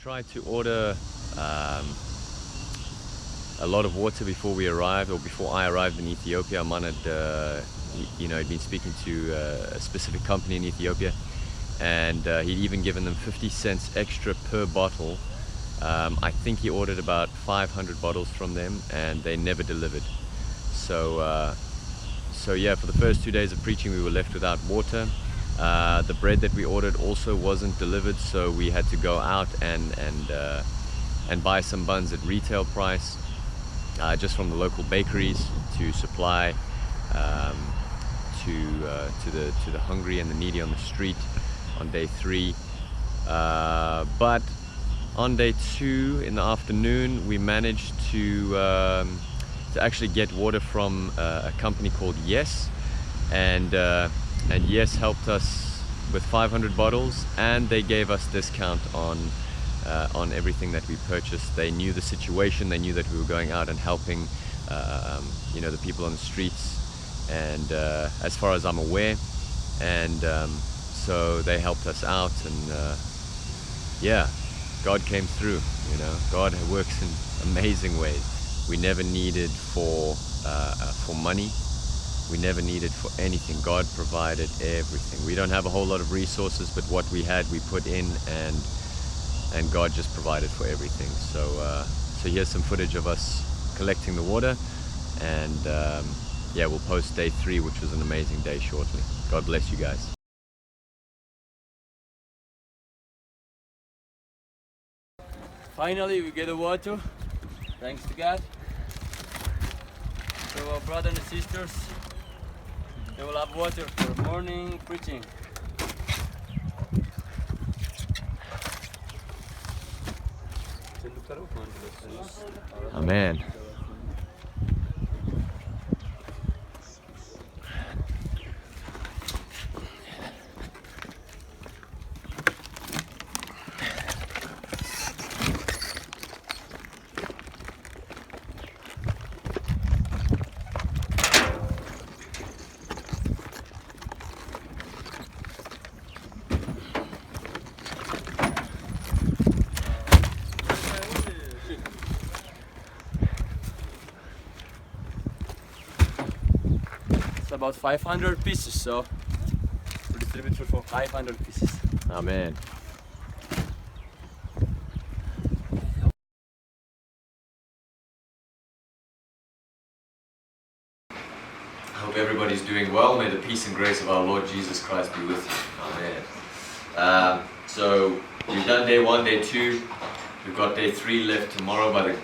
tried to order a lot of water before we arrived, or before I arrived in Ethiopia. Aman had, had been speaking to a specific company in Ethiopia, and he'd even given them 50 cents extra per bottle. I think he ordered about 500 bottles from them, and they never delivered. So yeah, for the first 2 days of preaching, we were left without water. The bread that we ordered also wasn't delivered, so we had to go out and buy some buns at retail price, just from the local bakeries, to supply to the hungry and the needy on the street on day 3. But on day 2 in the afternoon, we managed to actually get water from a company called Yes, and Yes helped us with 500 bottles, and they gave us discount on everything that we purchased. They knew the situation, they knew that we were going out and helping the people on the streets, and as far as I'm aware, and so they helped us out, and yeah, God came through. God works in amazing ways. We never needed for money. We never needed for anything. God provided everything. We don't have a whole lot of resources, but what we had, we put in, and God just provided for everything. So here's some footage of us collecting the water, and yeah, we'll post day 3, which was an amazing day, shortly. God bless you guys. Finally, we get the water. Thanks to God. So our brothers and sisters, they will have water for morning preaching. Amen. It's about 500 pieces, so we distribute for 500 pieces. Amen. I hope everybody's doing well. May the peace and grace of our Lord Jesus Christ be with you. Amen. So we've done day 1, day 2. We've got day 3 left tomorrow. By the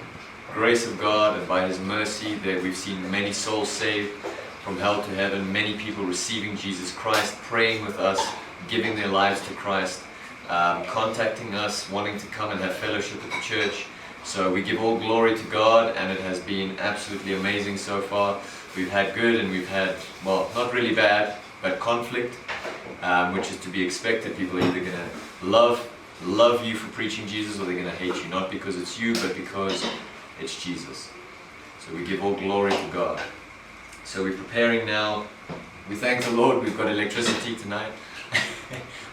grace of God and by His mercy, that we've seen many souls saved from hell to heaven, many people receiving Jesus Christ, praying with us, giving their lives to Christ, contacting us, wanting to come and have fellowship with the church. So we give all glory to God, and it has been absolutely amazing so far. We've had good, and we've had, well, not really bad, but conflict, which is to be expected. People are either going to love you for preaching Jesus, or they're going to hate you, not because it's you, but because it's Jesus. So we give all glory to God. So we're preparing now. We thank the Lord we've got electricity tonight,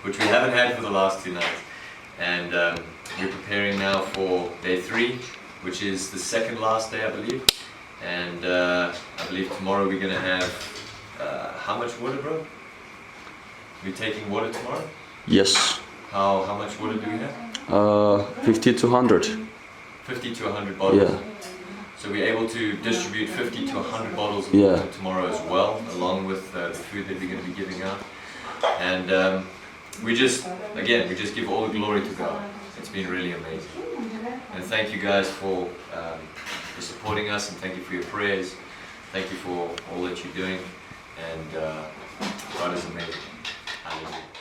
which we haven't had for the last 2 nights. And we're preparing now for day 3, which is the second last day, I believe. And I believe tomorrow we're going to have, how much water, bro? We're taking water tomorrow? Yes. How much water do we have? 50 to 100. 50 to 100 bottles. Yeah. So we're able to distribute 50 to 100 bottles of water tomorrow as well, along with the food that we're going to be giving out. And we just give all the glory to God. It's been really amazing. And thank you guys for supporting us, and thank you for your prayers. Thank you for all that you're doing. And God is amazing. Hallelujah.